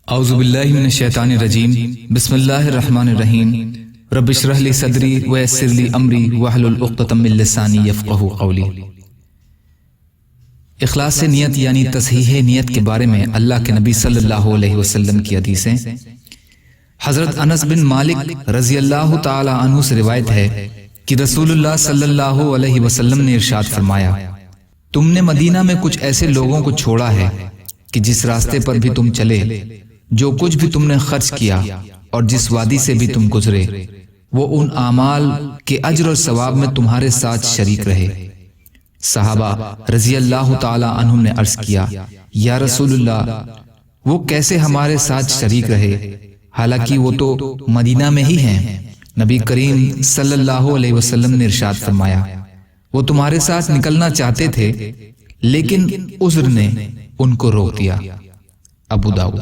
اعوذ باللہ من الشیطان الرجیم بسم اللہ الرحمن الرحیم رب اشرح لی صدری ویسر لی امری واحلل عقدۃ من لسانی یفقہوا قولی۔ اخلاص نیت یعنی تصحیح نیت کے بارے میں اللہ کے نبی صلی اللہ علیہ وسلم کی حدیثیں۔ حضرت انس بن مالک رضی اللہ تعالی عنہ سے روایت ہے کہ رسول اللہ صلی اللہ علیہ وسلم نے ارشاد فرمایا، تم نے مدینہ میں کچھ ایسے لوگوں کو چھوڑا ہے کہ جس راستے پر بھی تم چلے، جو کچھ بھی تم نے خرچ کیا اور جس وادی سے بھی تم گزرے، وہ ان اعمال کے اجر اور ثواب میں تمہارے ساتھ شریک رہے۔ صحابہ رضی اللہ تعالی عنہم نے عرض کیا، یا رسول اللہ، وہ کیسے ہمارے ساتھ شریک رہے، حالانکہ وہ تو مدینہ میں ہی ہیں؟ نبی کریم صلی اللہ علیہ وسلم نے ارشاد فرمایا، وہ تمہارے ساتھ نکلنا چاہتے تھے لیکن عذر نے ان کو روک دیا۔ ابو داؤد۔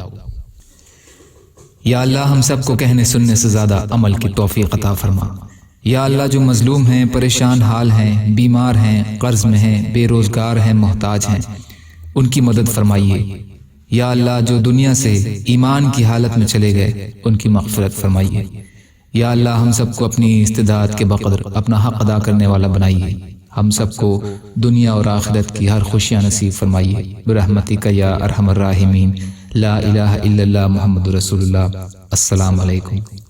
یا اللہ ہم سب کو کہنے سننے سے زیادہ عمل کی توفیق عطا فرما۔ یا اللہ جو مظلوم ہیں، پریشان حال ہیں، بیمار ہیں، قرض میں ہیں، بے روزگار ہیں، محتاج ہیں، ان کی مدد فرمائیے۔ یا اللہ جو دنیا سے ایمان کی حالت میں چلے گئے، ان کی مغفرت فرمائیے۔ یا اللہ ہم سب کو اپنی استطاعت کے بقدر اپنا حق ادا کرنے والا بنائیے۔ ہم سب کو دنیا اور آخرت کی ہر خوشیاں نصیب فرمائیے برحمتک یا ارحم الراحمین۔ لا الہ الا اللہ محمد رسول اللہ۔ السلام علیکم۔